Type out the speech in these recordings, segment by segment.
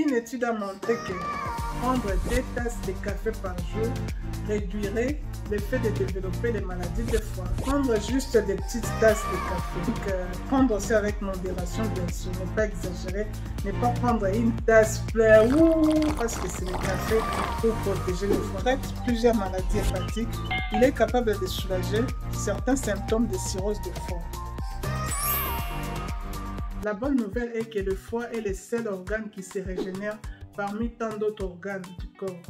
Une étude a montré que prendre 2 tasses de café par jour réduirait l'effet de développer des maladies de foie. Prendre juste des petites tasses de café. Donc, prendre aussi avec modération, bien sûr, ne pas exagérer, ne pas prendre une tasse pleine parce que c'est le café pour protéger le foie. Il traite plusieurs maladies hépatiques. Il est capable de soulager certains symptômes de cirrhose de foie. La bonne nouvelle est que le foie est le seul organe qui se régénère parmi tant d'autres organes du corps.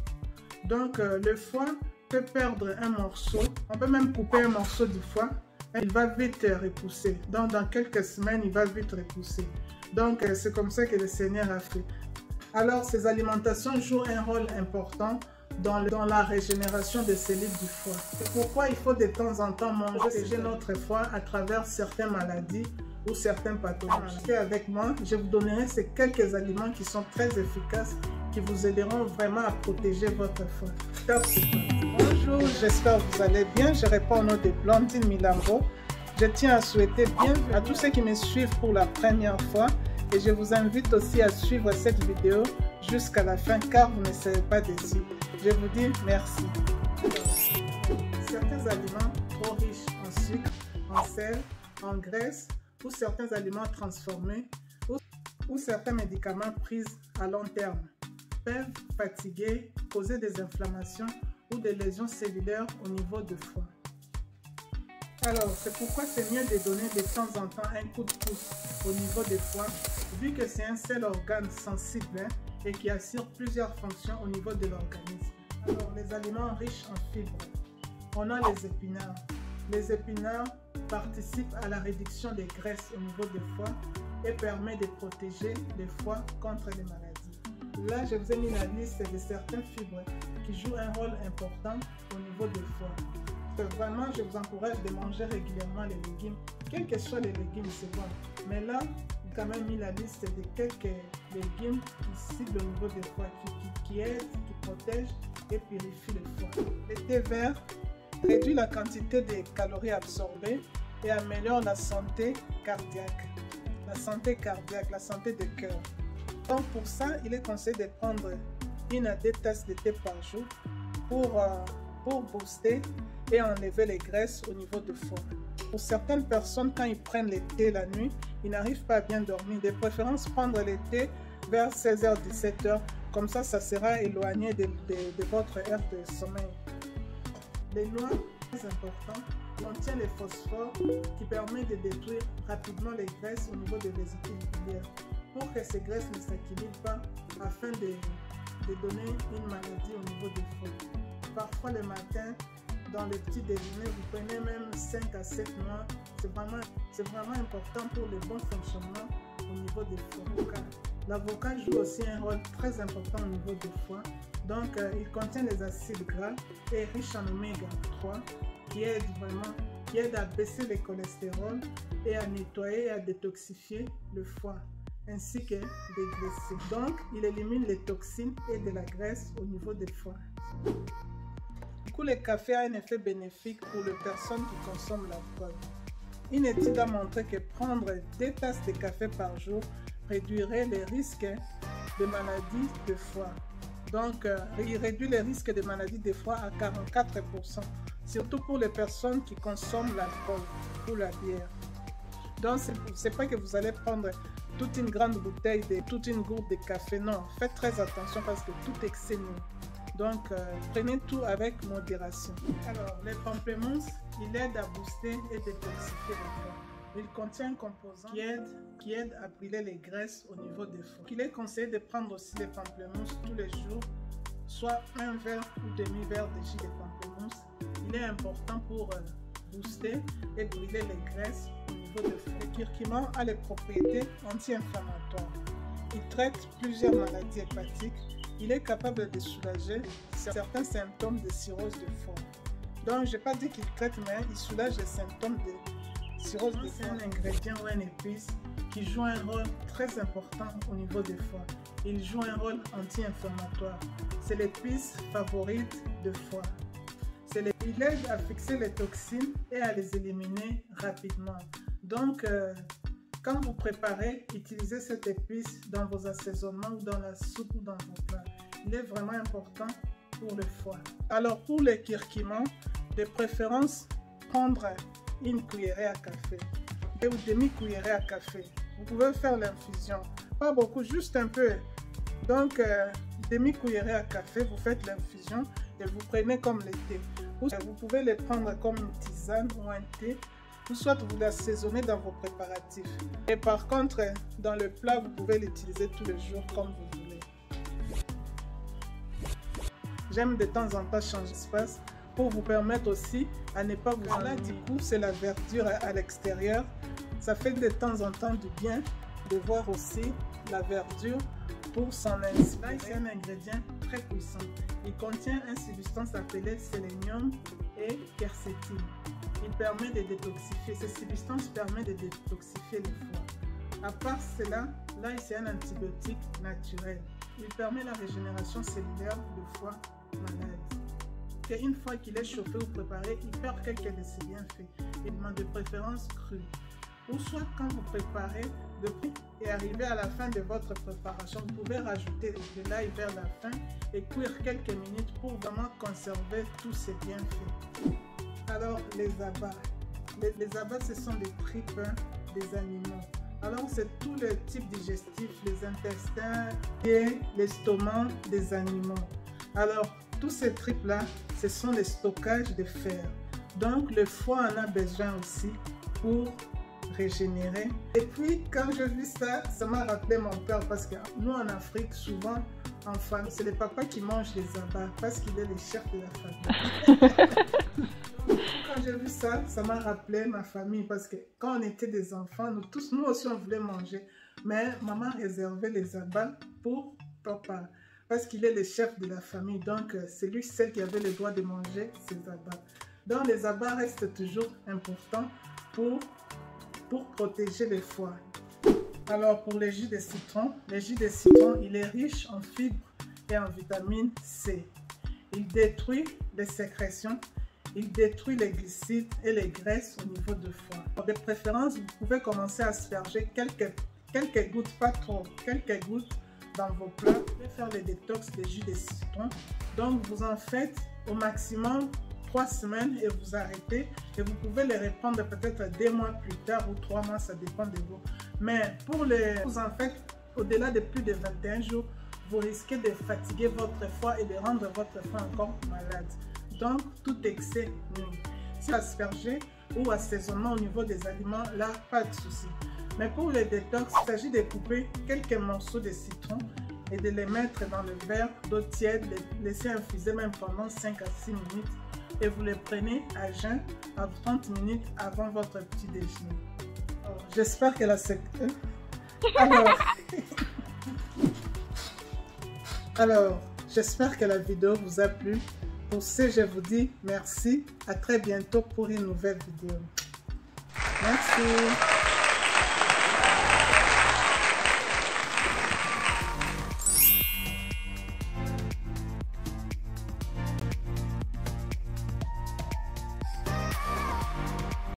Donc, le foie peut perdre un morceau, on peut même couper un morceau du foie, il va vite repousser. Donc, dans quelques semaines, il va vite repousser. Donc, c'est comme ça que le Seigneur a fait. Alors, ces alimentations jouent un rôle important dans la régénération des cellules du foie. C'est pourquoi il faut de temps en temps protéger notre foie à travers certaines maladies ou certains pathologies. Restez avec moi, je vous donnerai ces quelques aliments qui sont très efficaces, qui vous aideront vraiment à protéger votre foie. Top, c'est parti. Bonjour, j'espère que vous allez bien. Je réponds au nom de Blandine Milambo. Je tiens à souhaiter bienvenue à tous ceux qui me suivent pour la première fois et je vous invite aussi à suivre cette vidéo jusqu'à la fin car vous ne serez pas déçus. Je vous dis merci. Certains aliments trop riches en sucre, en sel, en graisse ou certains aliments transformés ou certains médicaments pris à long terme peuvent fatiguer, causer des inflammations ou des lésions cellulaires au niveau du foie. Alors, c'est pourquoi c'est mieux de donner de temps en temps un coup de pouce au niveau du foie, vu que c'est un seul organe sensible et qui assure plusieurs fonctions au niveau de l'organisme. Alors, les aliments riches en fibres. On a les épinards. Les épinards participent à la réduction des graisses au niveau du foie et permet de protéger le foie contre les maladies. Là, je vous ai mis la liste de certaines fibres qui jouent un rôle important au niveau du foie. Vraiment, je vous encourage de manger régulièrement les légumes, quels que soient les légumes, c'est bon. Mais là, j'ai quand même mis la liste de quelques légumes qui ciblent au niveau du foie, qui aident, qui protègent et purifient le foie. Le thé vert réduit la quantité de calories absorbées et améliore la santé cardiaque. La santé de cœur. Donc pour ça, il est conseillé de prendre 1 à 2 tasses de thé par jour pour booster et enlever les graisses au niveau du foie. Pour certaines personnes, quand ils prennent le thé la nuit, ils n'arrivent pas à bien dormir. De préférence, prendre le thé vers 16h-17h. Comme ça, ça sera éloigné de votre heure de sommeil. Les noix, très important, contiennent le phosphore qui permet de détruire rapidement les graisses au niveau des vésicules biliaires pour que ces graisses ne s'équilibrent pas afin de donner une maladie au niveau du foie. Parfois le matin, dans le petit déjeuner, vous prenez même 5 à 7 noix. C'est vraiment important pour le bon fonctionnement au niveau des foie. L'avocat joue aussi un rôle très important au niveau du foie. Donc, il contient les acides gras et riche en oméga 3 qui aident à baisser le cholestérol et à nettoyer et à détoxifier le foie, ainsi que des glucides. Donc, il élimine les toxines et de la graisse au niveau des foies. Du coup, le café a un effet bénéfique pour les personnes qui consomment l'alcool. Une étude a montré que prendre 2 tasses de café par jour réduirait les risques de maladies de foie. Donc, il réduit les risques de maladies de foie à 44%, surtout pour les personnes qui consomment l'alcool ou la bière. Donc, c'est pas que vous allez prendre toute une grande bouteille, toute une gourde de café. Non, faites très attention parce que tout excès nuit. Donc, prenez tout avec modération. Alors, les pamplemousses, il aide à booster et détoxifier le foie. Il contient un composant qui aide à brûler les graisses au niveau des foies. Il est conseillé de prendre aussi les pamplemousses tous les jours, soit un verre ou demi-verre de jus de pamplemousse. Il est important pour booster et brûler les graisses au niveau des foie. Le curcuma a les propriétés anti-inflammatoires. Il traite plusieurs maladies hépatiques. Il est capable de soulager certains symptômes de cirrhose de foie. Donc, je n'ai pas dit qu'il traite, mais il soulage les symptômes de cirrhose de foie. C'est un ingrédient ou une épice qui joue un rôle très important au niveau des foies. Il joue un rôle anti-inflammatoire. C'est l'épice favorite de foie. Il aide à fixer les toxines et à les éliminer rapidement. Donc, Quand vous préparez, utilisez cette épice dans vos assaisonnements ou dans la soupe ou dans vos plats. Il est vraiment important pour le foie. Alors pour les curcumins, de préférence, prendre une cuillerée à café ou demi-cuillerée à café. Vous pouvez faire l'infusion, pas beaucoup, juste un peu. Donc, demi-cuillerée à café, vous faites l'infusion et vous prenez comme le thé. Vous pouvez les prendre comme une tisane ou un thé, ou soit vous l'assaisonnez dans vos préparatifs. Et par contre, dans le plat, vous pouvez l'utiliser tous les jours comme vous voulez. J'aime de temps en temps changer d'espace pour vous permettre aussi à ne pas vous ennuyer. Du coup, c'est la verdure à l'extérieur. Ça fait de temps en temps du bien de voir aussi la verdure pour son inspiration. C'est un ingrédient très puissant. Il contient une substance appelée sélénium et quercétine. Il permet de détoxifier. Cette substance permet de détoxifier le foie. À part cela, là, c'est un antibiotique naturel. Il permet la régénération cellulaire du foie malade. Et une fois qu'il est chauffé ou préparé, il perd quelques de ses bienfaits. Il demande de préférence crue. Ou soit quand vous préparez depuis et arrivé à la fin de votre préparation, vous pouvez rajouter de l'ail vers la fin et cuire quelques minutes pour vraiment conserver tous ces bienfaits. Alors les abats. Les abats, ce sont les tripes des animaux. Alors c'est tout le type digestif, les intestins et l'estomac des animaux. Alors tous ces tripes-là, ce sont les stockages de fer. Donc le foie en a besoin aussi pour régénérer. Et puis quand je vis ça, ça m'a rappelé mon père parce que nous en Afrique, souvent en famille, c'est le papa qui mange les abats parce qu'il est le chef de la famille. Quand j'ai vu ça, ça m'a rappelé ma famille parce que quand on était des enfants, nous aussi on voulait manger, mais maman réservait les abats pour papa parce qu'il est le chef de la famille, donc c'est lui seul qui avait le droit de manger ces abats. Donc les abats restent toujours importants pour protéger les foies. Alors pour le jus de citron, il est riche en fibres et en vitamine C. Il détruit les sécrétions, il détruit les glucides et les graisses au niveau du foie. De préférence, vous pouvez commencer à asperger quelques gouttes, pas trop, quelques gouttes dans vos plats. Vous pouvez faire les détox de jus de citron. Donc vous en faites au maximum 3 semaines et vous arrêtez et vous pouvez les reprendre peut-être 2 mois plus tard ou 3 mois, ça dépend de vous. Mais pour vous en faites au-delà de plus de 21 jours, vous risquez de fatiguer votre foie et de rendre votre foie encore malade. Donc tout excès nuit. Si asperger ou assaisonnement au niveau des aliments, là pas de souci. Mais pour les détox, il s'agit de couper quelques morceaux de citron et de les mettre dans le verre d'eau tiède, les laisser infuser même pendant 5 à 6 minutes. Et vous les prenez à jeun à 30 minutes avant votre petit déjeuner. J'espère que la Alors, j'espère que la vidéo vous a plu. Pour ce, je vous dis merci. À très bientôt pour une nouvelle vidéo. Merci.